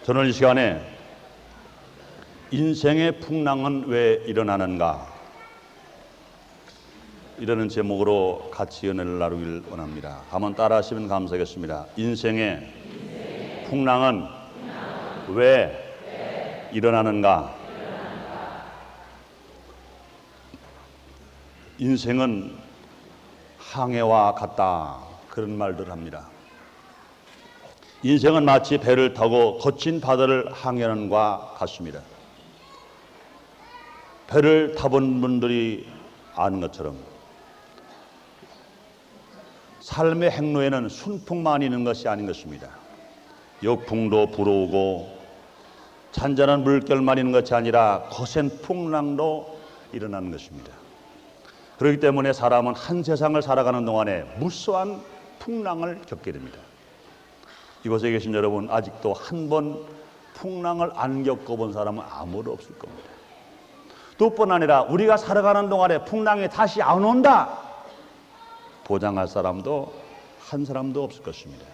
저는 이 시간에 인생의 풍랑은 왜 일어나는가? 이라는 제목으로 같이 연애를 나누길 원합니다. 한번 따라 하시면 감사하겠습니다. 인생의 풍랑은 왜 일어나는가? 인생은 항해와 같다. 그런 말들을 합니다. 인생은 마치 배를 타고 거친 바다를 항해하는 것과 같습니다. 배를 타본 분들이 아는 것처럼 삶의 행로에는 순풍만 있는 것이 아닌 것입니다. 역풍도 불어오고 잔잔한 물결만 있는 것이 아니라 거센 풍랑도 일어나는 것입니다. 그렇기 때문에 사람은 한 세상을 살아가는 동안에 무수한 풍랑을 겪게 됩니다. 이곳에 계신 여러분, 아직도 한 번 풍랑을 안 겪어본 사람은 아무도 없을 겁니다. 또 뿐 아니라 우리가 살아가는 동안에 풍랑이 다시 안 온다 보장할 사람도 한 사람도 없을 것입니다.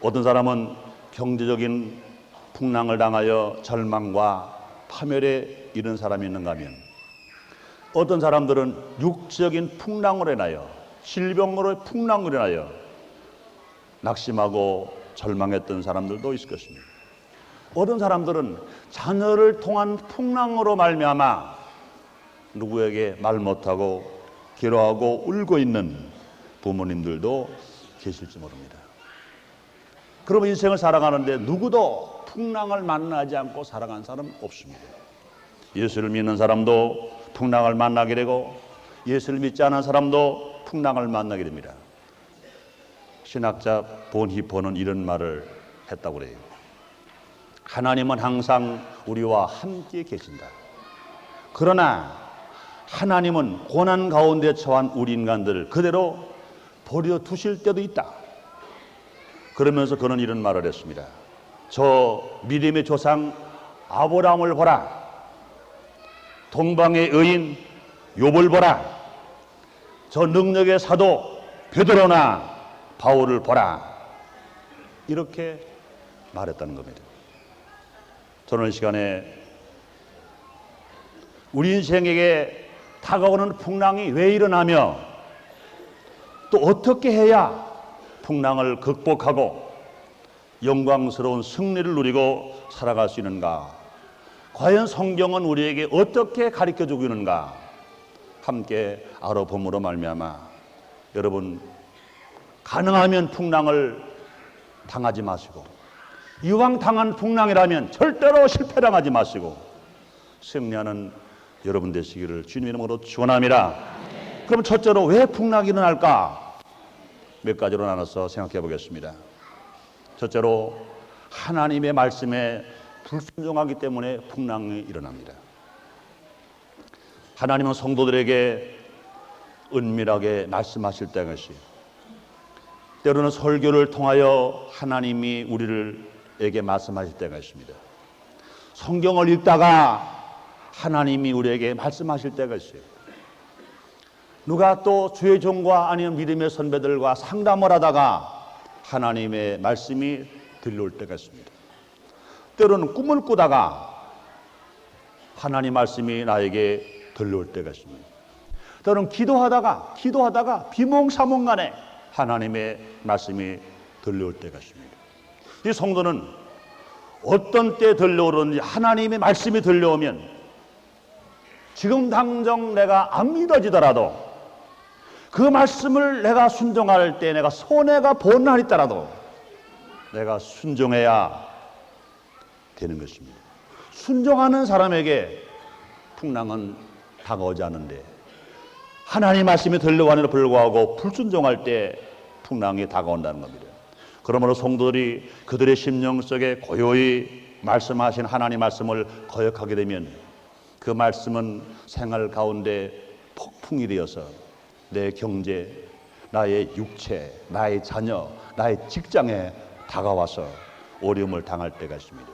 어떤 사람은 경제적인 풍랑을 당하여 절망과 파멸에 이른 사람이 있는가 하면, 어떤 사람들은 육적인 풍랑으로 인하여, 질병으로 풍랑으로 인하여 낙심하고 절망했던 사람들도 있을 것입니다. 어떤 사람들은 자녀를 통한 풍랑으로 말미암아 누구에게 말 못하고 괴로워하고 울고 있는 부모님들도 계실지 모릅니다. 그러면 인생을 살아가는데 누구도 풍랑을 만나지 않고 살아가는 사람은 없습니다. 예수를 믿는 사람도 풍랑을 만나게 되고, 예수를 믿지 않은 사람도 풍랑을 만나게 됩니다. 신학자 본히퍼는 이런 말을 했다고 그래요. 하나님은 항상 우리와 함께 계신다. 그러나 하나님은 고난 가운데 처한 우리 인간들을 그대로 버려두실 때도 있다. 그러면서 그는 이런 말을 했습니다. 저 믿음의 조상 아브라함을 보라. 동방의 의인 욥을 보라. 저 능력의 사도 베드로나 바울을 보라. 이렇게 말했다는 겁니다. 저는 이 시간에 우리 인생에게 다가오는 풍랑이 왜 일어나며 또 어떻게 해야 풍랑을 극복하고 영광스러운 승리를 누리고 살아갈 수 있는가? 과연 성경은 우리에게 어떻게 가르쳐주고 있는가? 함께 알아봄으로 말미암아 여러분, 가능하면 풍랑을 당하지 마시고, 이왕 당한 풍랑이라면 절대로 실패당하지 마시고 승리하는 여러분 되시기를 주님의 이름으로 축원합니다. 그럼 첫째로 왜 풍랑이 일어날까? 몇 가지로 나눠서 생각해 보겠습니다. 첫째로 하나님의 말씀에 불순종하기 때문에 풍랑이 일어납니다. 하나님은 성도들에게 은밀하게 말씀하실 때가 있어요. 때로는 설교를 통하여 하나님이 우리에게 말씀하실 때가 있습니다. 성경을 읽다가 하나님이 우리에게 말씀하실 때가 있어요. 누가 또 주의 종과 아니면 믿음의 선배들과 상담을 하다가 하나님의 말씀이 들려올 때가 있습니다. 때로는 꿈을 꾸다가 하나님 말씀이 나에게 들려올 때가 있습니다. 때로는 기도하다가 비몽사몽간에 하나님의 말씀이 들려올 때가 있습니다. 이 성도는 어떤 때 들려오는지, 하나님의 말씀이 들려오면 지금 당장 내가 안 믿어지더라도 그 말씀을 내가 순종할 때 내가 손해가 번날 있더라도 내가 순종해야 되는 것입니다. 순종하는 사람에게 풍랑은 다가오지 않는데, 하나님 말씀이 들려오는데도 불구하고 불순종할 때 풍랑이 다가온다는 겁니다. 그러므로 성도들이 그들의 심령 속에 고요히 말씀하신 하나님 말씀을 거역하게 되면 그 말씀은 생활 가운데 폭풍이 되어서 내 경제, 나의 육체, 나의 자녀, 나의 직장에 다가와서 어려움을 당할 때가 있습니다.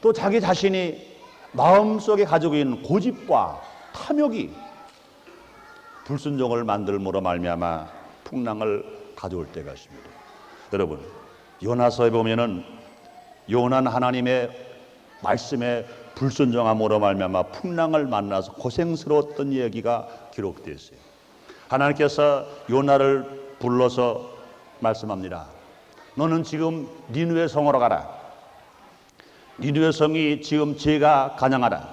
또 자기 자신이 마음속에 가지고 있는 고집과 탐욕이 불순종을 만들므로 말미암아 풍랑을 가져올 때가 있습니다. 여러분, 요나서에 보면은 요나는 하나님의 말씀에 불순종함으로 말미암아 풍랑을 만나서 고생스러웠던 이야기가 기록되어 있어요. 하나님께서 요나를 불러서 말씀합니다. 너는 지금 니느웨 성으로 가라. 니느웨 성이 지금 죄가 간영하다.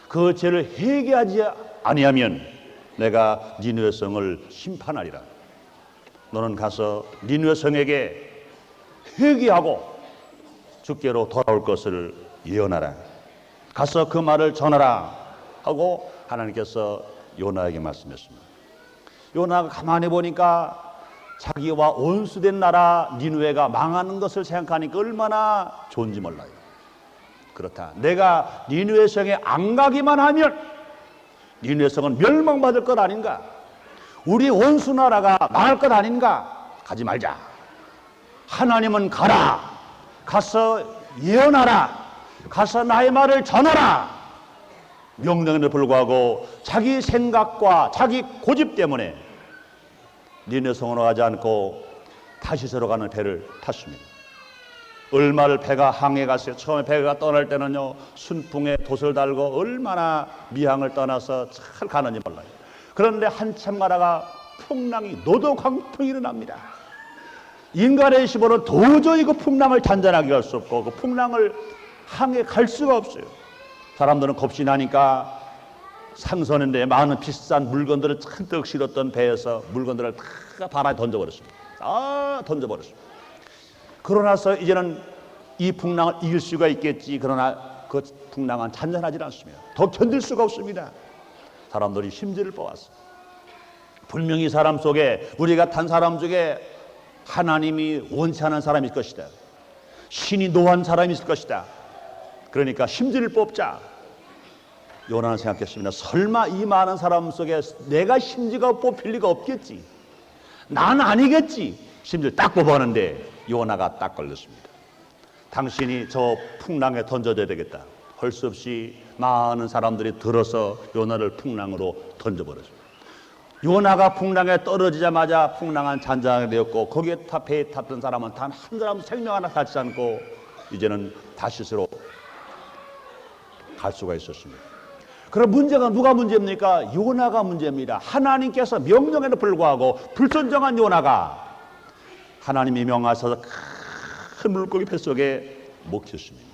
그 죄를 회개하지 아니하면 내가 니느웨 성을 심판하리라. 너는 가서 니느웨 성에게 회개하고 주께로 돌아올 것을 예언하라. 가서 그 말을 전하라 하고 하나님께서 요나에게 말씀했습니다. 요나가 가만히 보니까 자기와 원수된 나라 니느웨가 망하는 것을 생각하니까 얼마나 좋은지 몰라요. 그렇다. 내가 니느웨 성에 안 가기만 하면 니느웨 성은 멸망받을 것 아닌가? 우리 원수 나라가 망할 것 아닌가? 가지 말자. 하나님은 가라. 가서 예언하라. 가서 나의 말을 전하라. 명령에도 불구하고 자기 생각과 자기 고집 때문에 니느웨 성으로 가지 않고 타시스로 가는 배를 탔습니다. 얼마를 배가 항해 갔어요. 처음에 배가 떠날 때는요, 순풍에 돛을 달고 얼마나 미항을 떠나서 잘 가는지 몰라요. 그런데 한참 가다가 풍랑이 노도 광풍이 일어납니다. 인간의 힘으로는 도저히 그 풍랑을 단단하게 할 수 없고 그 풍랑을 항해 갈 수가 없어요. 사람들은 겁이 나니까 상선인데 많은 비싼 물건들을 잔뜩 실었던 배에서 물건들을 다 바다에 던져버렸습니다. 던져버렸습니다. 그러나서 이제는 이 풍랑을 이길 수가 있겠지. 그러나 그 풍랑은 잔잔하지 않습니다. 더 견딜 수가 없습니다. 사람들이 심지를 뽑았어요. 분명히 사람 속에, 우리가 탄 사람 중에 하나님이 원치 않은 사람일 것이다. 신이 노한 사람이 있을 것이다. 그러니까 심지를 뽑자. 요나는 생각했습니다. 설마 이 많은 사람 속에 내가 심지가 뽑힐 리가 없겠지. 난 아니겠지. 심지를 딱 뽑았는데 요나가 딱 걸렸습니다. 당신이 저 풍랑에 던져줘야 되겠다. 할 수 없이 많은 사람들이 들어서 요나를 풍랑으로 던져버렸습니다. 요나가 풍랑에 떨어지자마자 풍랑은 잔잔하게 되었고 거기에 배에 탔던 사람은 단 한 사람 생명 하나 살지 않고 이제는 다시스로 갈 수가 있었습니다. 그럼 문제가 누가 문제입니까? 요나가 문제입니다. 하나님께서 명령에도 불구하고 불순종한 요나가 하나님이 명하셔서 큰 물고기 뱃속에 먹혔습니다.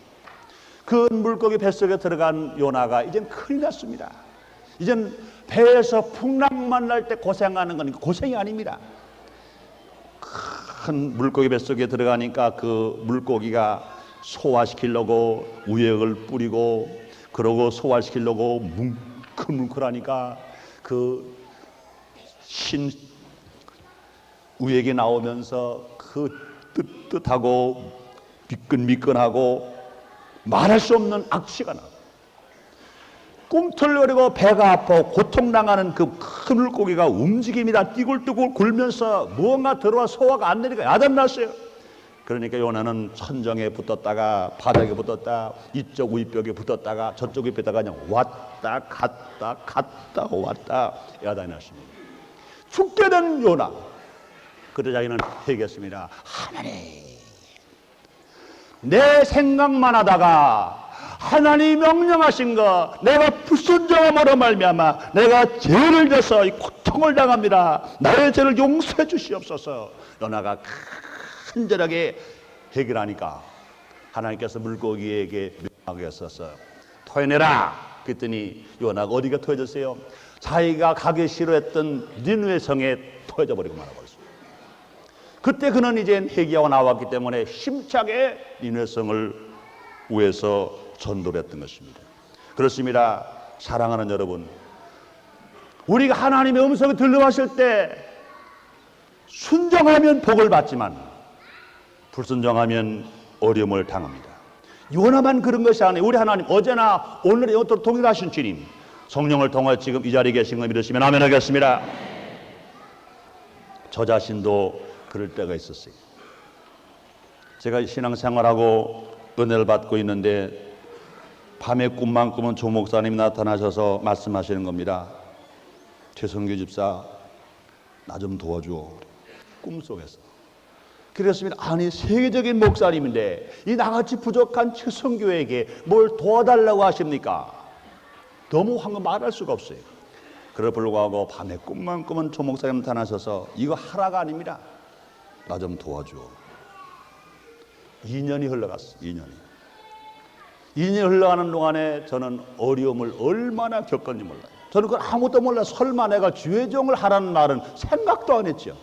그 물고기 뱃속에 들어간 요나가 이젠 큰일 났습니다. 이젠 배에서 풍랑 만날 때 고생하는 건 고생이 아닙니다. 큰 물고기 뱃속에 들어가니까 그 물고기가 소화시키려고 우역을 뿌리고 그러고 소화시키려고 뭉클뭉클하니까 그 신 우역이 나오면서 그 뜨뜻하고 미끈미끈하고 말할 수 없는 악취가 나. 꿈틀거리고 배가 아파 고통당하는 그 큰 물고기가 움직입니다. 띠굴띠굴 굴면서 무언가 들어와 소화가 안 되니까 야단났어요. 그러니까 요나는 천정에 붙었다가 바닥에 붙었다, 이쪽 위벽에 붙었다가 저쪽 위벽에다가 그냥 왔다 갔다 왔다 야단났습니다. 죽게 된 요나. 그때 자기는 회개했습니다. 하나님, 내 생각만 하다가 하나님이 명령하신 거 내가 불순종함으로 말미암아 내가 죄를 져서 고통을 당합니다. 나의 죄를 용서해 주시옵소서. 요나가 간절하게 해결하니까 하나님께서 물고기에게 명하게 했었어요. 토해내라. 그랬더니 요나가 어디가 토해졌어요? 자기가 가기 싫어했던 니느웨 성에 토해져 버리고 말아버렸어요. 그때 그는 이제 회개하고 나왔기 때문에 힘차게 니느웨 성을 위해서 전도를 했던 것입니다. 그렇습니다. 사랑하는 여러분, 우리가 하나님의 음성을 들려왔을 때 순종하면 복을 받지만 불순종하면 어려움을 당합니다. 요나만 그런 것이 아니에요. 우리 하나님 어제나 오늘의 영토로 동일하신 주님, 성령을 통해 지금 이 자리에 계신 걸 믿으시면 아멘 하겠습니다. 저 자신도 그럴 때가 있었어요. 제가 신앙생활하고 은혜를 받고 있는데 밤에 꿈만 꾸면 조 목사님이 나타나셔서 말씀하시는 겁니다. 최성규 집사, 나 좀 도와줘. 꿈속에서. 그랬으면 아니 세계적인 목사님인데 이 나같이 부족한 최성교에게 뭘 도와달라고 하십니까? 너무 황금 말할 수가 없어요. 그래 불구하고 밤에 꿈만 꾸면 조 목사님 나타나셔서 이거 하라가 아닙니다. 나 좀 도와줘. 2년이 흘러갔어. 2년이 흘러가는 동안에 저는 어려움을 얼마나 겪었는지 몰라요. 저는 그걸 아무것도 몰라. 설마 내가 주회종을 하라는 말은 생각도 안 했죠.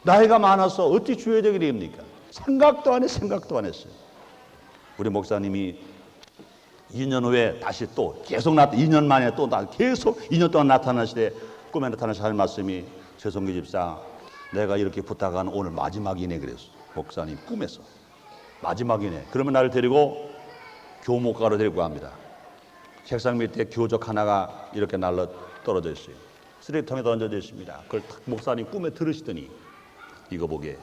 나이가 많아서 어찌 주회종이 됩니까? 생각도 안 했어요. 우리 목사님이 2년 후에 다시 또 계속 2년 만에 또 계속 2년 동안 나타나시되 꿈에 나타나시 할 말씀이 최성규 집사, 내가 이렇게 부탁한 오늘 마지막이네 그랬어. 목사님 꿈에서 마지막이네. 그러면 나를 데리고 교목가로 데리고 갑니다. 책상 밑에 교적 하나가 이렇게 날라 떨어져 있어요. 쓰레기통에 던져져 있습니다. 그걸 목사님 꿈에 들으시더니 이거 보게,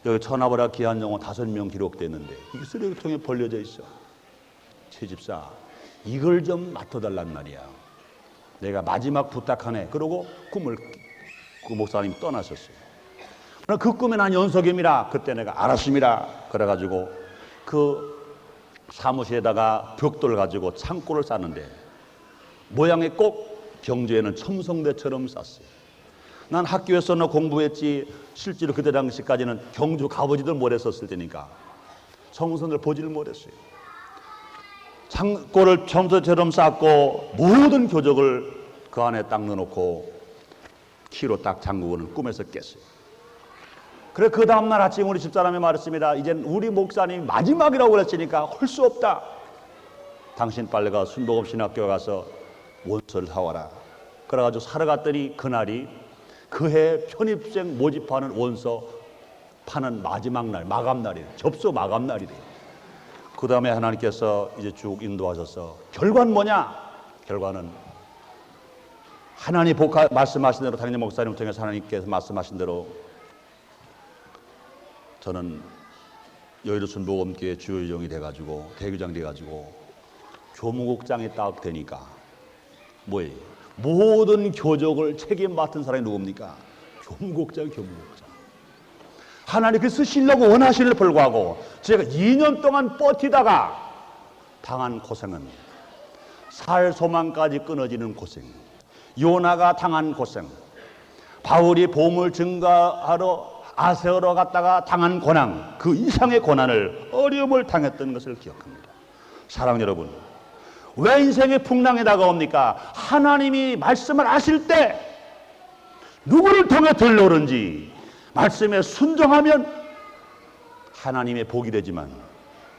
여기 천하보라 귀한 영혼 5명 기록됐는데 이게 쓰레기통에 벌려져 있어. 최 집사, 이걸 좀 맡아달란 말이야. 내가 마지막 부탁하네. 그러고 꿈을 그 목사님이 떠나셨어요. 그 꿈에 난 연석입니다. 그때 내가 알았습니다. 그래가지고 그 사무실에다가 벽돌 가지고 창고를 쌌는데 모양이 꼭 경주에는 첨성대처럼 쌌어요. 난 학교에서는 공부했지 실제로 그때 당시까지는 경주 가보지도 못했었을 때니까 성선을 보지를 못했어요. 창고를 첨성처럼 쌌고 모든 교적을 그 안에 딱 넣어놓고 키로 딱 잠그고는 꿈에서 깼어요. 그래 그 다음날 아침 우리 집사람이 말했습니다. 이젠 우리 목사님이 마지막이라고 그랬으니까 할 수 없다. 당신 빨리 가 순복음 신학교에 가서 원서를 사와라. 그래가지고 사러 갔더니 그날이 그해 편입생 모집하는 원서 파는 마지막 날, 마감날이에요. 접수 마감날이래요. 그 다음에 하나님께서 이제 쭉 인도하셔서 결과는 뭐냐? 결과는 하나님 말씀하신 대로 당연히 목사님을 통해서 하나님께서 말씀하신 대로 저는 여의도 순복음교회 주요정이 돼가지고 대교장 돼가지고 교무국장이 딱 되니까 뭐예요? 모든 교적을 책임맡은 사람이 누굽니까? 교무국장. 하나님께 쓰시려고 원하시는 불구하고 제가 2년 동안 버티다가 당한 고생은 살 소망까지 끊어지는 고생, 요나가 당한 고생, 바울이 보물 증거하러 아세어로 갔다가 당한 고난, 그 이상의 고난을 어려움을 당했던 것을 기억합니다. 사랑하는 여러분, 왜 인생의 풍랑이 다가옵니까? 하나님이 말씀을 하실 때 누구를 통해 들려오는지 말씀에 순종하면 하나님의 복이 되지만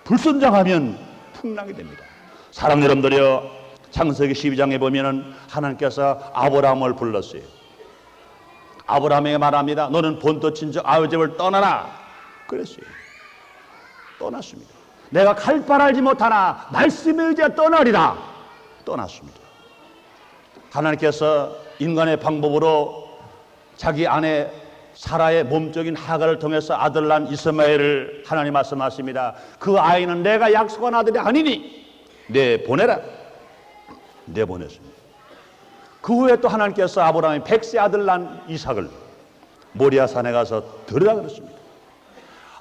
불순종하면 풍랑이 됩니다. 사랑하는 여러분들이여, 창세기 12장에 보면은 하나님께서 아브라함을 불렀어요. 아브라함에게 말합니다. 너는 본토 친척 아버지를 떠나라. 그랬어요. 떠났습니다. 내가 갈 바를 알지 못하나 말씀에 의지해 떠나리라. 떠났습니다. 하나님께서 인간의 방법으로 자기 아내 사라의 몸적인 하가를 통해서 아들 난 이스마엘을 하나님 말씀하십니다. 그 아이는 내가 약속한 아들이 아니니 내보내라. 내보냈습니다. 그 후에 또 하나님께서 아브라함이 100세 아들 난 이삭을 모리아산에 가서 들으라 그랬습니다.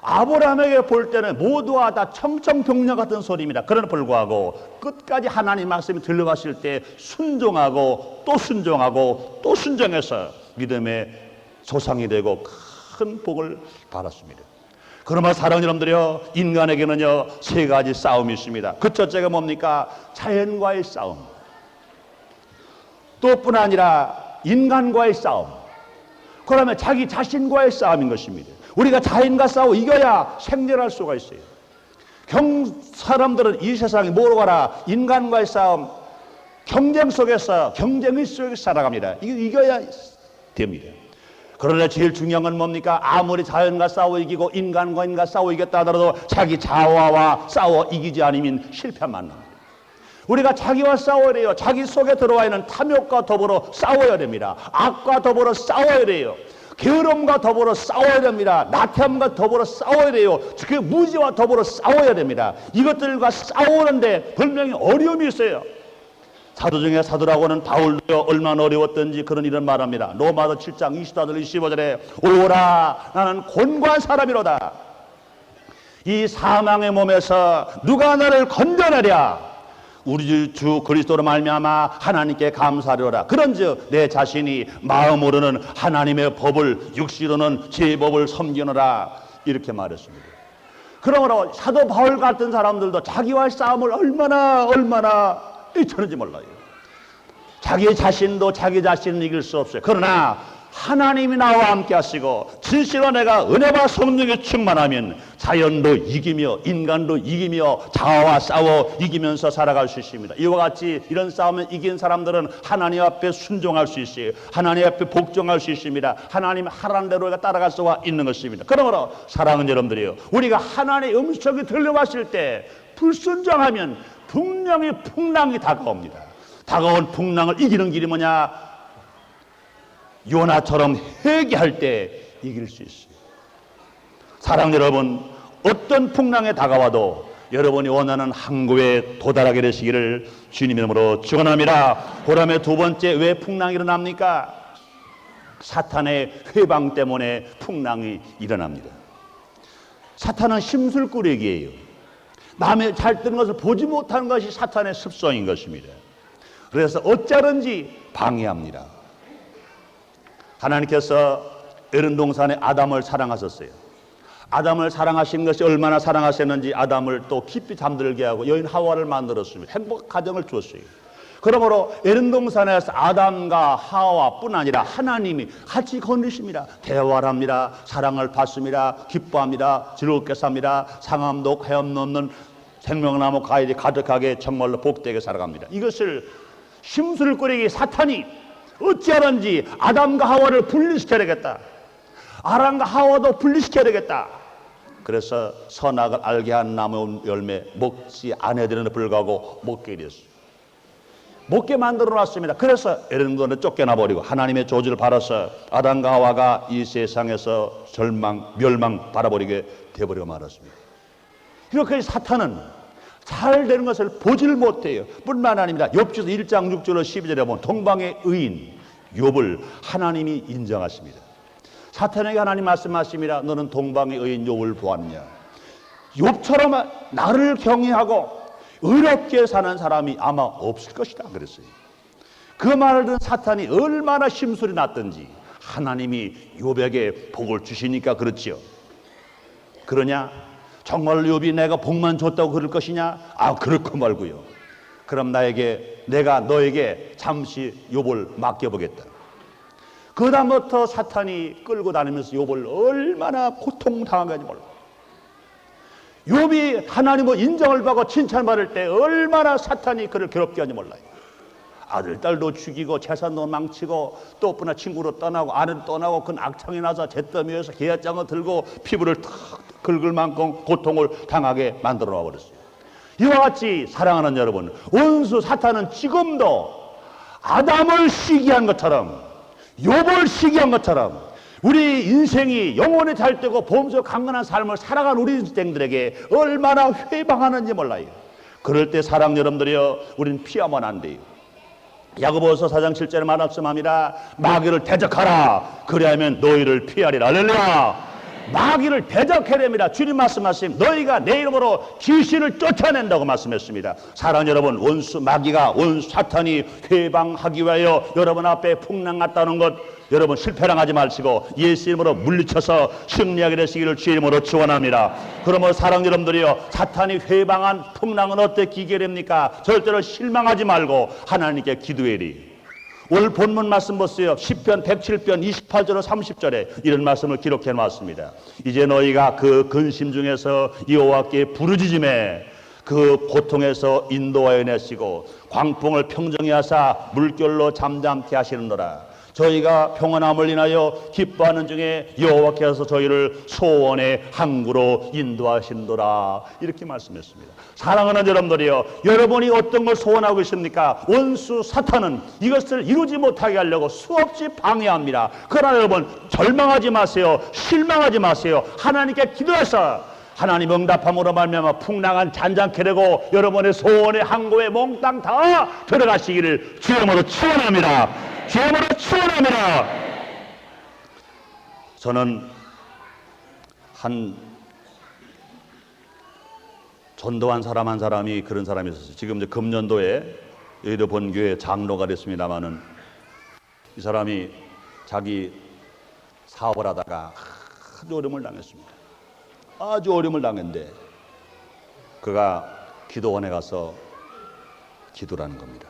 아브라함에게 볼 때는 모두와 다 청청병력 같은 소리입니다. 그러나 불구하고 끝까지 하나님 말씀이 들려가실 때 순종하고 또 순종하고 또 순종해서 믿음의 조상이 되고 큰 복을 받았습니다. 그러면 사랑하는 여러분들이요, 인간에게는요 3가지 싸움이 있습니다. 그 첫째가 뭡니까? 자연과의 싸움. 또 뿐 아니라 인간과의 싸움. 그러면 자기 자신과의 싸움인 것입니다. 우리가 자연과 싸워 이겨야 생존할 수가 있어요. 사람들은 이 세상에 뭐로 가라? 인간과의 싸움, 경쟁 속에서, 경쟁의 속에서 살아갑니다. 이거 이겨야 됩니다. 그러나 제일 중요한 건 뭡니까? 아무리 자연과 싸워 이기고 인간과 싸워 이겼다 하더라도 자기 자아와 싸워 이기지 않으면 실패만 납니다. 우리가 자기와 싸워야 돼요. 자기 속에 들어와 있는 탐욕과 더불어 싸워야 됩니다. 악과 더불어 싸워야 돼요. 게으름과 더불어 싸워야 됩니다. 나태함과 더불어 싸워야 돼요. 그 무지와 더불어 싸워야 됩니다. 이것들과 싸우는데 분명히 어려움이 있어요. 사도 중에 사도라고는 바울도요 얼마나 어려웠던지 그런 일은 말합니다. 로마서 7장 24절 25절에 오라 나는 곤고한 사람이로다. 이 사망의 몸에서 누가 나를 건져내랴. 우리 주 그리스도로 말미암아 하나님께 감사하리로다. 그런즉 내 자신이 마음으로는 하나님의 법을 육시로는 제 법을 섬기노라. 이렇게 말했습니다. 그러므로 사도 바울 같은 사람들도 자기와의 싸움을 얼마나 이처는지 몰라요. 자기 자신도 자기 자신을 이길 수 없어요. 그러나 하나님이 나와 함께 하시고 진실로 내가 은혜와 성령에 충만하면 자연도 이기며 인간도 이기며 자아와 싸워 이기면서 살아갈 수 있습니다. 이와 같이 이런 싸움을 이긴 사람들은 하나님 앞에 순종할 수 있어요. 하나님 앞에 복종할 수 있습니다. 하나님 하라는 대로 따라갈 수가 있는 것입니다. 그러므로 사랑하는 여러분들이요, 우리가 하나님의 음성이 들려왔을 때 불순종하면 분명히 풍랑이 다가옵니다. 다가온 풍랑을 이기는 길이 뭐냐? 요나처럼 회개할 때 이길 수 있어요. 사랑 여러분, 어떤 풍랑에 다가와도 여러분이 원하는 항구에 도달하게 되시기를 주님 이름으로 축원합니다. 그다음에 두 번째, 왜 풍랑이 일어납니까? 사탄의 회방 때문에 풍랑이 일어납니다. 사탄은 심술꾸러기예요. 남의 잘 되는 것을 보지 못하는 것이 사탄의 습성인 것입니다. 그래서 어쩌든지 방해합니다. 하나님께서 에덴 동산에 아담을 사랑하셨어요. 아담을 사랑하신 것이 얼마나 사랑하셨는지 아담을 또 깊이 잠들게 하고 여인 하와를 만들었습니다. 행복한 가정을 주었어요. 그러므로 에덴 동산에서 아담과 하와뿐 아니라 하나님이 같이 건드십니다. 대화를 합니다. 사랑을 받습니다. 기뻐합니다. 즐겁게 삽니다. 상함도 헤엄 없는 생명나무 과일이 가득하게 정말로 복되게 살아갑니다. 이것을 심술꾸러기 사탄이 어찌하는지 아담과 하와를 분리시켜야 되겠다. 아담과 하와도 분리시켜야 되겠다. 그래서 선악을 알게 한 나무 열매 먹지 않아야 되는데 불구하고 먹게 됐어요. 먹게 만들어 놨습니다. 그래서 에덴동산을 쫓겨나 버리고 하나님의 저주를 받아서 아담과 하와가 이 세상에서 멸망 바라버리게 되어버리고 말았습니다. 이렇게 사탄은 잘 되는 것을 보질 못해요. 뿐만 아닙니다. 욥기서 1장 6절로 12절에 보면 동방의 의인 욥을 하나님이 인정하십니다. 사탄에게 하나님 말씀하십니다. 너는 동방의 의인 욥을 보았냐? 욥처럼 나를 경외하고 의롭게 사는 사람이 아마 없을 것이다 그랬어요. 그 말을 듣는 사탄이 얼마나 심술이 났던지 하나님이 욥에게 복을 주시니까 그렇지요. 그러냐? 정말 욥이 내가 복만 줬다고 그럴 것이냐? 아, 그렇고 말고요. 그럼 내가 너에게 잠시 욥을 맡겨보겠다. 그 다음부터 사탄이 끌고 다니면서 욥을 얼마나 고통당하게 하지 몰라. 욥이 하나님의 인정을 받고 칭찬받을 때 얼마나 사탄이 그를 괴롭게 하지 몰라요. 아들, 딸도 죽이고 재산도 망치고 또 뿐나 친구로 떠나고 아내를 떠나고 그 악창이 나서 잿더미에서 계약장을 들고 피부를 탁 긁을 만큼 고통을 당하게 만들어 놔버렸어요. 이와 같이 사랑하는 여러분, 원수 사탄은 지금도 아담을 시기한 것처럼 욥을 시기한 것처럼 우리 인생이 영원히 잘 되고 보험서 강건한 삶을 살아간 우리 인생들에게 얼마나 회방하는지 몰라요. 그럴 때 사랑 여러분들이여, 우리는 피하면 안 돼요. 야고보서 4장 7절에 말씀합니다. 마귀를 대적하라. 그리하면 너희를 피하리라. 할렐루야. 마귀를 대적해야 됩니다. 주님 말씀하신 너희가 내 이름으로 귀신을 쫓아낸다고 말씀했습니다. 사랑 여러분, 마귀가 원수 사탄이 회방하기 위하여 여러분 앞에 풍랑 같다는 것 여러분 실패랑 하지 마시고 예수 이름으로 물리쳐서 승리하게 되시기를 주의 이름으로 축원합니다. 그러므로 사랑 여러분들이요, 사탄이 회방한 풍랑은 어떻게 이겨냅니까? 절대로 실망하지 말고 하나님께 기도해리. 오늘 본문 말씀 보세요. 시편 107편 28절 30절에 이런 말씀을 기록해 놨습니다. 이제 너희가 그 근심 중에서 여호와께 부르짖음에 그 고통에서 인도하여 내시고 광풍을 평정히 하사 물결로 잠잠케 하시는도다. 저희가 평안함을 인하여 기뻐하는 중에 여호와께서 저희를 소원의 항구로 인도하신도라. 이렇게 말씀했습니다. 사랑하는 여러분들이요, 여러분이 어떤 걸 소원하고 있습니까? 원수 사탄은 이것을 이루지 못하게 하려고 수없이 방해합니다. 그러나 여러분 절망하지 마세요. 실망하지 마세요. 하나님께 기도해서 하나님 응답함으로 말미암아 풍랑한 잔잔케 되고 여러분의 소원의 항구에 몽땅 다 들어가시기를 주님으로 축원합니다. 주님으로 축원합니다. 저는 한 전도한 사람 한 사람이 그런 사람이 있었어요. 지금 이제 금년도에 여의도 본교회 장로가 됐습니다마는 이 사람이 자기 사업을 하다가 아주 어려움을 당했습니다. 아주 어려움을 당했는데 그가 기도원에 가서 기도라는 겁니다.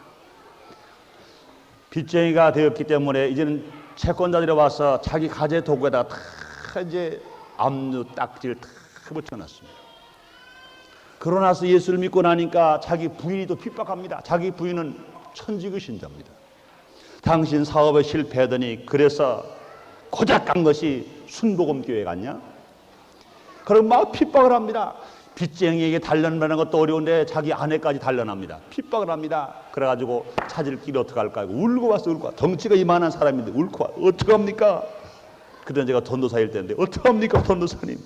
빚쟁이가 되었기 때문에 이제는 채권자들이 와서 자기 가재 도구에다가 다 이제 압류 딱지를 다 붙여놨습니다. 그러고 나서 예수를 믿고 나니까 자기 부인이 또 핍박합니다. 자기 부인은 천주교 신자입니다. 당신 사업에 실패하더니 그래서 고작 간 것이 순복음교회 갔냐? 그럼 막 핍박을 합니다. 빚쟁이에게 단련하는 것도 어려운데 자기 아내까지 단련합니다. 핍박을 합니다. 그래가지고 찾을 길이 어떻게 할까? 울고 와서 울고 와. 덩치가 이만한 사람인데 울고 와. 어떡합니까? 그때 제가 전도사일 때인데 어떡합니까 전도사님?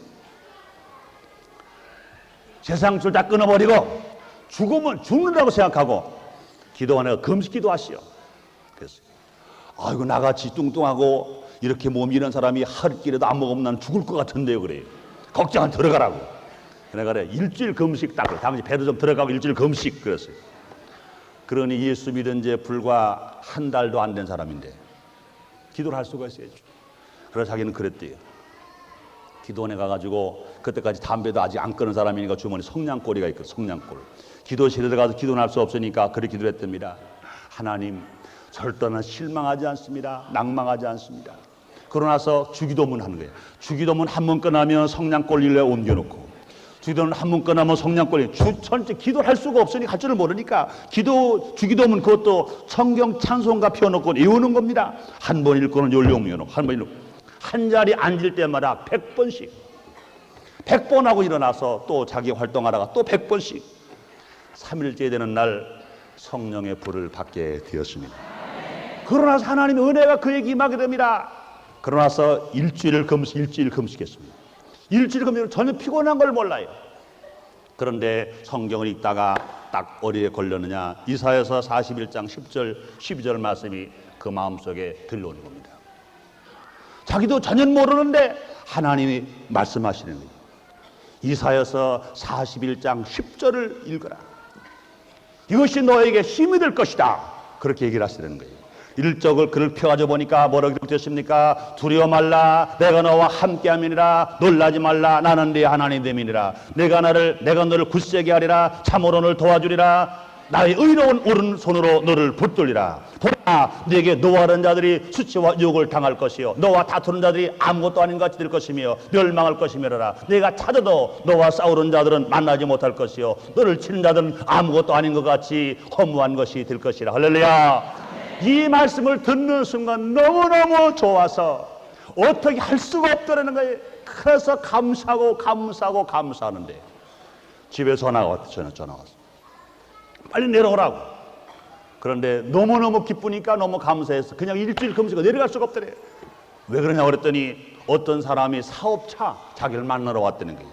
세상 줄 다 끊어버리고 죽으면 죽는다고 생각하고 기도원에 금식기도 하시오. 그래서 아이고 나같이 뚱뚱하고 이렇게 몸이 이런 사람이 할 길에도 안 먹으면 난 죽을 것 같은데요. 그래요. 걱정 안 들어가라고. 그래 일주일 금식 딱 그래. 당시 배도 좀 들어가고 일주일 금식 그랬어요. 그러니 예수 믿은 지 불과 한 달도 안 된 사람인데 기도를 할 수가 있어야죠. 그래서 자기는 그랬대요. 기도원에 가가지고 그때까지 담배도 아직 안 끊은 사람이니까 주머니 성냥꼬리가 있거든. 성냥꼬리. 기도실에 들어가서 기도는 할 수 없으니까 그렇게 기도를 했답니다. 하나님 절대는 실망하지 않습니다. 낭망하지 않습니다. 그러고 나서 주기도문 하는 거예요. 주기도문 한 번 끝나면 성냥꼬리를 옮겨놓고 주기도문 한 번 끝나면 성냥꼬리 전체 기도를 할 수가 없으니 할 줄을 모르니까 주기도문 그것도 성경 찬송가 펴놓고 외우는 겁니다. 한 번 읽고는 연룡여놓고 한 번 읽고 한 자리 앉을 때마다 100번씩 100번 하고 일어나서 또 자기 활동하다가 또 100번씩 3일째 되는 날 성령의 불을 받게 되었습니다. 그러고 나서 하나님의 은혜가 그에게 임하게 됩니다. 그러고 나서 일주일 금식했습니다. 일주일 금식은 전혀 피곤한 걸 몰라요. 그런데 성경을 읽다가 딱 어디에 걸렸느냐, 이사야서 41장 10절 12절 말씀이 그 마음속에 들려오는 겁니다. 자기도 전혀 모르는데 하나님이 말씀하시는 거예요. 이사야서 41장 10절을 읽어라. 이것이 너에게 힘이 될 것이다. 그렇게 얘기를 하시는 거예요. 일적을 글을 펴가지고 보니까 뭐라고 기록되었습니까? 두려워 말라. 내가 너와 함께함이니라. 놀라지 말라. 나는 네 하나님됨이니라. 내가 너를 굳세게 하리라. 참으로 너를 도와주리라. 나의 의로운 오른손으로 너를 붙들리라. 보라, 네게 노하는 자들이 수치와 유혹을 당할 것이요 너와 다투는 자들이 아무것도 아닌 것 같이 될 것이며 멸망할 것이며라. 내가 찾아도 너와 싸우는 자들은 만나지 못할 것이요 너를 치는 자들은 아무것도 아닌 것 같이 허무한 것이 될 것이라. 할렐루야. 이 말씀을 듣는 순간 너무너무 좋아서 어떻게 할 수가 없더라는 거예요. 그래서 감사하는데 집에 전화 왔어. 빨리 내려오라고. 그런데 너무너무 기쁘니까 너무 감사해서 그냥 일주일 금식하고 내려갈 수가 없더래. 왜 그러냐 그랬더니 어떤 사람이 사업차 자기를 만나러 왔다는 거예요.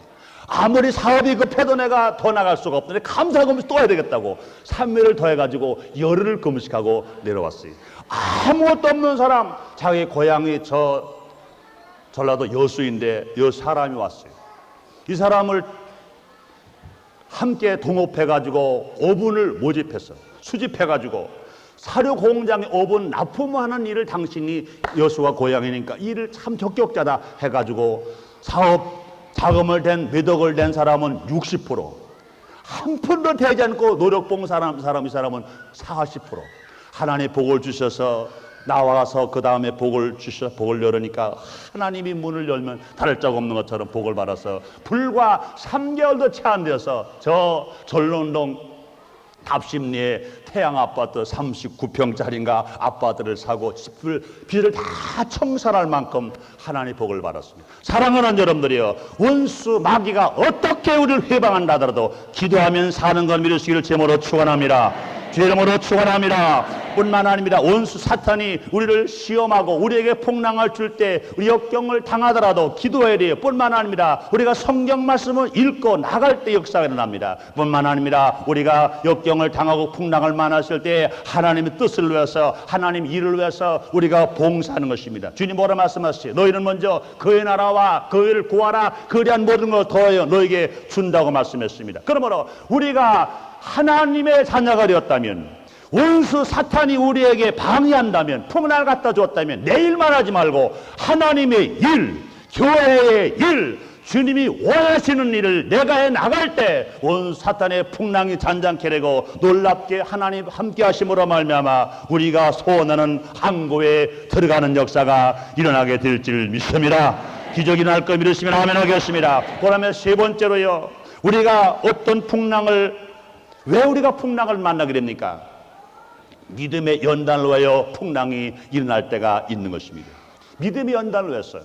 아무리 사업이 급해도 내가 더 나갈 수가 없는데 감사 금식 또 해야 되겠다고 3일을 더 해가지고 열흘을 금식하고 내려왔어요. 아무것도 없는 사람, 자기 고향이 전라도 여수인데 사람이 왔어요. 이 사람을 함께 동업해가지고 오븐을 모집했어. 수집해가지고 사료 공장에 오븐 납품하는 일을 당신이 여수와 고향이니까 일을 참 적격자다 해가지고 사업 자금을 매덕을 댄 사람은 60%, 한 푼도 되지 않고 노력 본 사람은 40%. 하나님 복을 주셔서 나와서 그 다음에 복을 열으니까 하나님이 문을 열면 다를 적 없는 것처럼 복을 받아서 불과 3개월도 채 안 되어서 저 전론동 답심리에 태양 아파트 39평짜리인가 아파트를 사고 빚을 다 청산할 만큼 하나님의 복을 받았습니다. 사랑하는 여러분들이여, 원수 마귀가 어떻게 우리를 회방한다 하더라도 기도하면 사는 걸 믿으시기를 제모로 축원합니다. 주의 이름으로 축원합니다. 뿐만 아닙니다. 원수 사탄이 우리를 시험하고 우리에게 풍랑을 줄 때 우리 역경을 당하더라도 기도해야 돼요. 뿐만 아닙니다. 우리가 성경 말씀을 읽고 나갈 때 역사가 일어납니다. 뿐만 아닙니다. 우리가 역경을 당하고 풍랑을 만났을 때 하나님의 뜻을 위해서 하나님 일을 위해서 우리가 봉사하는 것입니다. 주님 뭐라 말씀하시죠? 너희는 먼저 그의 나라와 그의를 구하라. 그리한 모든 걸 더하여 너에게 준다고 말씀했습니다. 그러므로 우리가 하나님의 자녀가 되었다면, 원수 사탄이 우리에게 방해한다면, 풍랑을 갖다 줬다면 내 일만 하지 말고 하나님의 일, 교회의 일, 주님이 원하시는 일을 내가 해 나갈 때 원수 사탄의 풍랑이 잔잔케 되고 놀랍게 하나님 함께 하심으로 말미암아 우리가 소원하는 항구에 들어가는 역사가 일어나게 될 줄 믿습니다. 기적이 날 거 믿으시면 아멘 하겠습니다. 그러면 세 번째로요, 우리가 어떤 풍랑을, 왜 우리가 풍랑을 만나게 됩니까? 믿음의 연단을 위하여 풍랑이 일어날 때가 있는 것입니다. 믿음의 연단을 위해서요.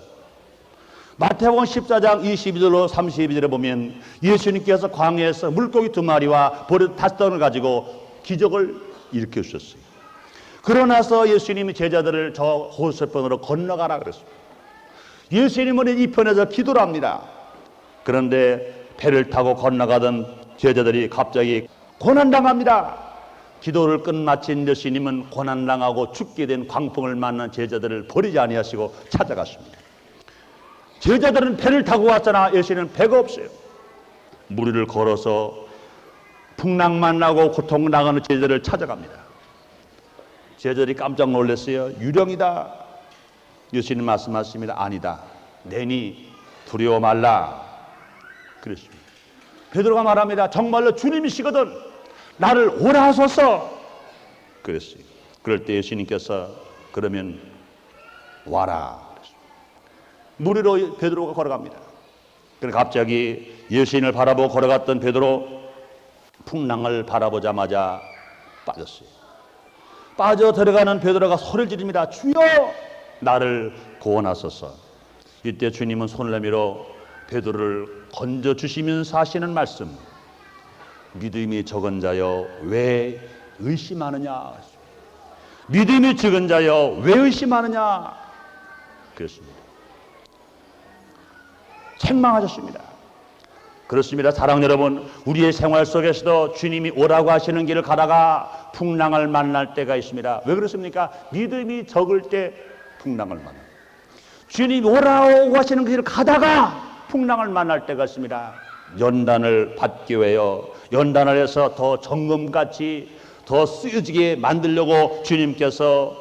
마태복음 14장 22절로 32절에 보면 예수님께서 광야에서 물고기 2마리와 버릇 5덩을 가지고 기적을 일으켜 주셨어요. 그러나서 예수님이 제자들을 저 호수편으로 건너가라 그랬습니다. 예수님은 이 편에서 기도를 합니다. 그런데 배를 타고 건너가던 제자들이 갑자기 고난당합니다. 기도를 끝마친 예수님은 고난당하고 죽게 된 광풍을 만난 제자들을 버리지 아니하시고 찾아갔습니다. 제자들은 배를 타고 왔잖아. 예수님은 배가 없어요. 무리를 걸어서 풍랑 만나고 고통당하는 제자들을 찾아갑니다. 제자들이 깜짝 놀랐어요. 유령이다. 예수님 말씀하십니다. 아니다. 내니 두려워 말라. 그랬습니다. 베드로가 말합니다. 정말로 주님이시거든. 나를 오라 하소서. 그랬어요. 그럴 때 예수님께서 그러면 와라. 무리로 베드로가 걸어갑니다. 그래서 갑자기 예수님을 바라보고 걸어갔던 베드로 풍랑을 바라보자마자 빠졌어요. 빠져 들어가는 베드로가 소리를 지릅니다. 주여 나를 구원하소서. 이때 주님은 손을 내밀어 베드로를 건져주시면서 하시는 말씀, 믿음이 적은 자여 왜 의심하느냐. 믿음이 적은 자여 왜 의심하느냐 그랬습니다. 책망하셨습니다. 그렇습니다. 사랑하는 여러분, 우리의 생활 속에서도 주님이 오라고 하시는 길을 가다가 풍랑을 만날 때가 있습니다. 왜 그렇습니까? 믿음이 적을 때 풍랑을 만납니다. 주님이 오라고 하시는 길을 가다가 풍랑을 만날 때가 있습니다. 연단을 받기 위하여, 연단을 해서 더 정금같이 더 쓰여지게 만들려고 주님께서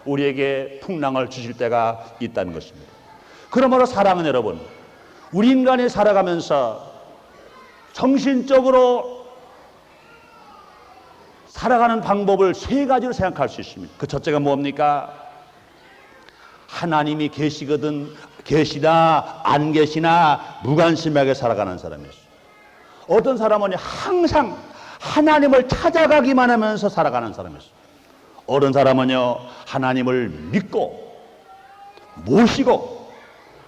우리에게 풍랑을 주실 때가 있다는 것입니다. 그러므로 사랑하는 여러분, 우리 인간이 살아가면서 정신적으로 살아가는 방법을 세 가지로 생각할 수 있습니다. 그 첫째가 뭡니까? 하나님이 계시나 안 계시나 무관심하게 살아가는 사람이었어요. 어떤 사람은 항상 하나님을 찾아가기만 하면서 살아가는 사람이었어요. 어떤 사람은요, 하나님을 믿고 모시고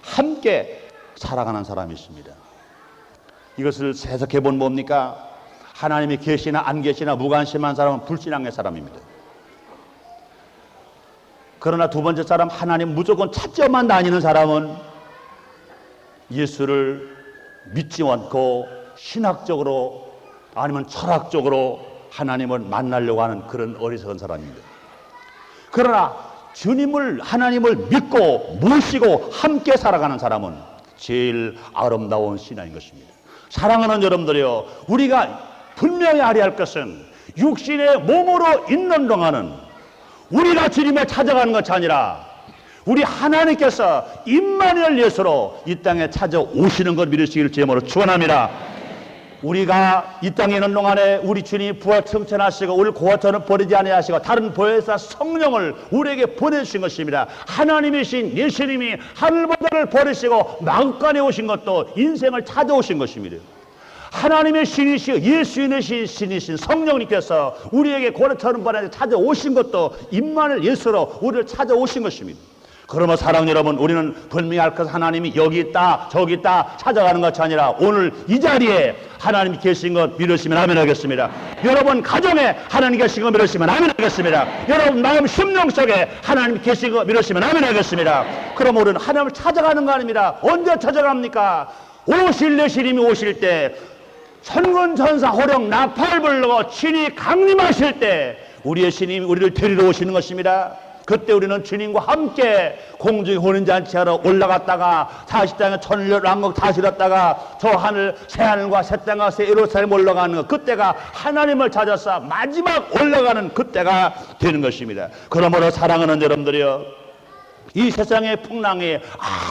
함께 살아가는 사람이 있습니다. 이것을 해석해 보면 뭡니까? 하나님이 계시나 안 계시나 무관심한 사람은 불신앙의 사람입니다. 그러나 두 번째 사람, 하나님 무조건 찾지만 다니는 사람은 예수를 믿지 않고 신학적으로 아니면 철학적으로 하나님을 만나려고 하는 그런 어리석은 사람입니다. 그러나 주님을, 하나님을 믿고 모시고 함께 살아가는 사람은 제일 아름다운 신앙인 것입니다. 사랑하는 여러분들이요, 우리가 분명히 알아야 할 것은 육신의 몸으로 있는 동안은 우리가 주님을 찾아가는 것이 아니라 우리 하나님께서 임마누엘 예수로 이 땅에 찾아오시는 것 믿으시기를 제목으로 축원합니다. 우리가 이 땅에 있는 동안에 우리 주님이 부활 청천하시고 우리 고아처럼 버리지 아니하시고 다른 보혜사 성령을 우리에게 보내주신 것입니다. 하나님이신 예수님이 하늘보다를 버리시고 마음간에 오신 것도 인생을 찾아오신 것입니다. 하나님의 신이시여 예수님의 신이신 성령님께서 우리에게 고아처럼 버리지 찾아오신 것도 임마누엘 예수로 우리를 찾아오신 것입니다. 그러면 사랑하는 여러분, 우리는 분명히 알 것은 하나님이 여기 있다 저기 있다 찾아가는 것이 아니라 오늘 이 자리에 하나님이 계신 것 믿으시면 아멘 하겠습니다. 여러분 가정에 하나님 계신 것 믿으시면 아멘 하겠습니다. 여러분 마음 심령 속에 하나님이 계신 것 믿으시면 아멘 하겠습니다. 그럼 우리는 하나님을 찾아가는 거 아닙니다. 언제 찾아갑니까? 오실 내 시님이 오실 때, 천군 천사 호령 나팔 불고 친히 강림하실 때 우리의 신님이 우리를 데리러 오시는 것입니다. 그때 우리는 주님과 함께 공중에 혼인잔치하러 올라갔다가 다시 땅에 천년 왕국 다스렸다가 저 하늘 새하늘과 새 땅과 새 예루살렘 올라가는 것, 그때가 하나님을 찾아서 마지막 올라가는 그때가 되는 것입니다. 그러므로 사랑하는 여러분들이요, 이 세상의 풍랑이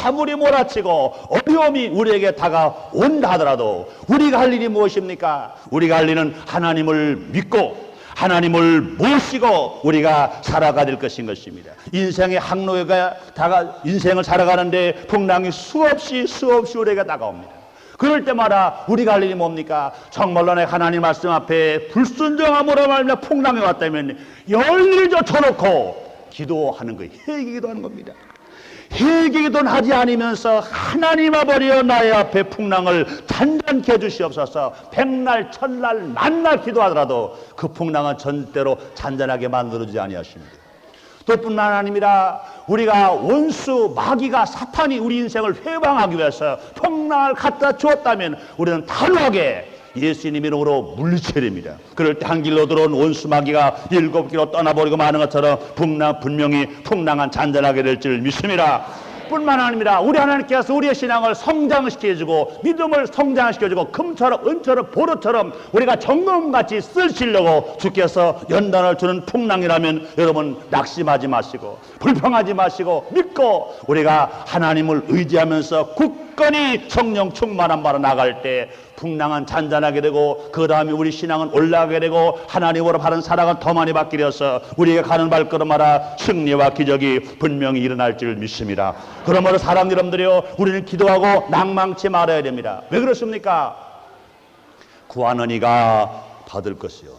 아무리 몰아치고 어려움이 우리에게 다가온다 하더라도 우리가 할 일이 무엇입니까? 우리가 할 일은 하나님을 믿고 하나님을 모시고 우리가 살아가야 될 것인 것입니다. 인생의 항로가 인생을 살아가는데 풍랑이 수없이 우리에게 다가옵니다. 그럴 때마다 우리가 할 일이 뭡니까? 정말로 내 하나님 말씀 앞에 불순종함으로 말미암아 풍랑이 왔다면 열일 젖혀놓고 기도하는 거예요. 회개기도하는 겁니다. 회개기도는 하지 않으면서 하나님 아버지여 나의 앞에 풍랑을 잔잔케 해주시옵소서, 백날 천날 만날 기도하더라도 그 풍랑은 절대로 잔잔하게 만들어주지 아니하십니다. 또 뿐만 아니라 우리가 원수 마귀가 사탄이 우리 인생을 회방하기 위해서 풍랑을 갖다 주었다면 우리는 단호하게 예수님 이름으로 물리쳐야 됩니다. 그럴 때 한 길로 들어온 원수 마귀가 7길로 떠나버리고 마는 것처럼 분명히 풍랑은 잔잔하게 될 줄 믿습니다. 뿐만 아니라 우리 하나님께서 우리의 신앙을 성장시켜주고 믿음을 성장시켜주고 금처럼 은처럼 보루처럼 우리가 정금같이 쓰시려고 주께서 연단을 주는 풍랑이라면 여러분 낙심하지 마시고 불평하지 마시고 믿고 우리가 하나님을 의지하면서 굳건히 성령 충만한 바로 나갈 때 풍랑은 잔잔하게 되고 그 다음에 우리 신앙은 올라가게 되고 하나님으로 바른 사랑은 더 많이 받게 되어서 우리가 가는 발걸음마다 승리와 기적이 분명히 일어날 줄 믿습니다. 그러므로 사랑 여러분들이요, 우리는 기도하고 낭망치 말아야 됩니다. 왜 그렇습니까? 구하는 이가 받을 것이요,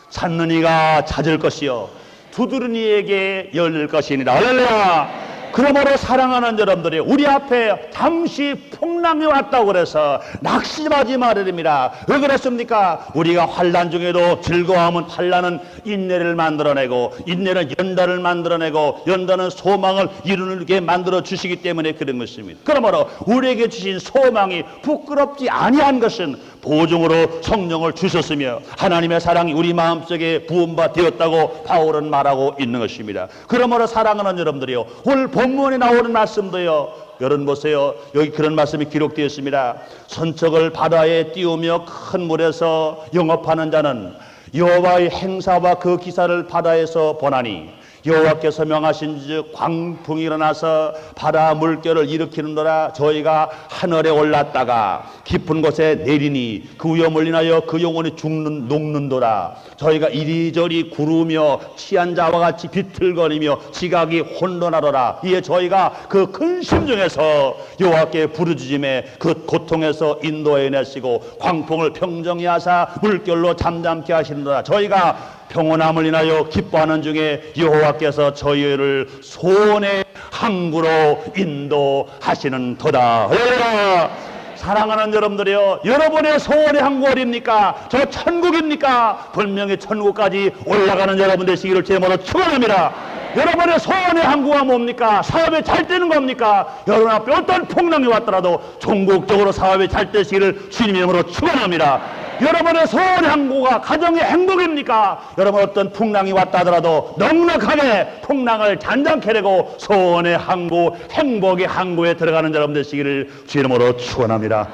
찾는 이가 찾을 것이요, 두드리는 이에게 열릴 것이니라. 할렐루야. 그러므로 사랑하는 여러분들이 우리 앞에 잠시 풍랑이 왔다고 그래서 낙심하지 말아야 됩니다. 왜 그랬습니까? 우리가 환난 중에도 즐거워하면 환난은 인내를 만들어내고 인내는 연단을 만들어내고 연단은 소망을 이루게 만들어 주시기 때문에 그런 것입니다. 그러므로 우리에게 주신 소망이 부끄럽지 아니한 것은 보증으로 성령을 주셨으며 하나님의 사랑이 우리 마음속에 부음바 되었다고 바울은 말하고 있는 것입니다. 그러므로 사랑하는 여러분들이요, 오늘 본문에 나오는 말씀도요, 여러분 보세요. 여기 그런 말씀이 기록되어 있습니다. 선척을 바다에 띄우며 큰 물에서 영업하는 자는 여호와의 행사와 그 기사를 바다에서 보나니 여호와께서 명하신즉 광풍이 일어나서 바다 물결을 일으키는도라. 저희가 하늘에 올랐다가 깊은 곳에 내리니 그 위험을 인하여 그 영혼이 녹는도라. 저희가 이리저리 구르며 취한 자와 같이 비틀거리며 지각이 혼돈하더라. 이에 저희가 그 근심 중에서 여호와께 부르짖음에 그 고통에서 인도해내시고 광풍을 평정히 하사 물결로 잠잠케 하시는도라. 저희가 평온함을 인하여 기뻐하는 중에 여호와께서 저희를 소원의 항구로 인도하시는 도다. 할렐루야. 사랑하는 여러분들이요, 여러분의 소원의 항구 어디입니까? 저 천국입니까? 분명히 천국까지 올라가는 여러분 되시기를 제모로 축원합니다. 여러분의 소원의 항구가 뭡니까? 사업이 잘 되는 겁니까? 여러분 앞에 어떤 풍랑이 왔더라도 종국적으로 사업이 잘 되시기를 주님 이름으로 축원합니다. 여러분의 소원의 항구가 가정의 행복입니까? 여러분 어떤 풍랑이 왔다 하더라도 넉넉하게 풍랑을 잔잔케 되고 소원의 항구, 행복의 항구에 들어가는 여러분 되시기를 주 이름으로 축원합니다.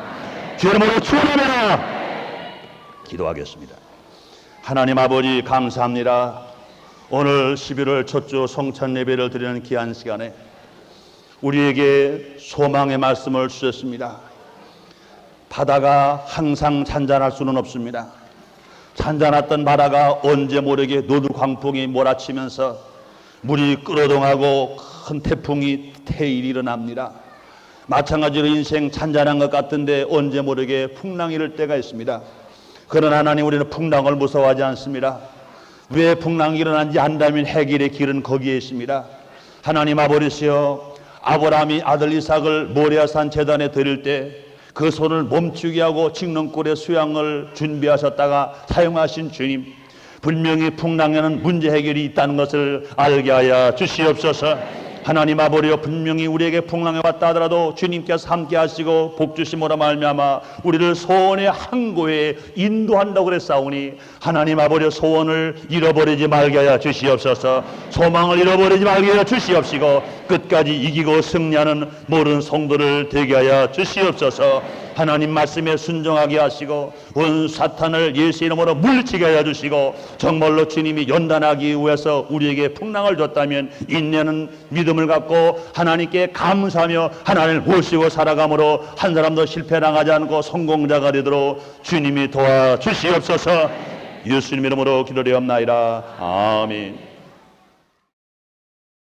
주 이름으로 축원합니다. 기도하겠습니다. 하나님 아버지 감사합니다. 오늘 11월 첫 주 성찬 예배를 드리는 귀한 시간에 우리에게 소망의 말씀을 주셨습니다. 바다가 항상 잔잔할 수는 없습니다. 잔잔했던 바다가 언제 모르게 노두 광풍이 몰아치면서 물이 끓어동하고 큰 태풍이 태일이 일어납니다. 마찬가지로 인생 잔잔한 것 같은데 언제 모르게 풍랑이 일을 때가 있습니다. 그러나 하나님, 우리는 풍랑을 무서워하지 않습니다. 왜 풍랑이 일어난지 안다면 해결의 길은 거기에 있습니다. 하나님 아버지시여, 아브라함이 아들 이삭을 모리아산 제단에 드릴 때 그 손을 멈추게 하고 직능골의 수양을 준비하셨다가 사용하신 주님, 분명히 풍랑에는 문제 해결이 있다는 것을 알게 하여 주시옵소서. 하나님 아버지여, 분명히 우리에게 풍랑이 왔다 하더라도 주님께서 함께 하시고 복 주심으로 말미암아 우리를 소원의 항구에 인도한다고 그랬사오니, 하나님 아버지여, 소원을 잃어버리지 말게 하여 주시옵소서. 소망을 잃어버리지 말게 하여 주시옵시고 끝까지 이기고 승리하는 모든 성도를 되게 하여 주시옵소서. 하나님 말씀에 순종하게 하시고 온 사탄을 예수 이름으로 물리치게 하여 주시고, 정말로 주님이 연단하기 위해서 우리에게 풍랑을 줬다면 인내는 믿음을 갖고 하나님께 감사하며 하나님을 모시고 살아감으로 한 사람도 실패당하지 않고 성공자가 되도록 주님이 도와주시옵소서. 예수님 이름으로 기도드리옵나이다. 아멘.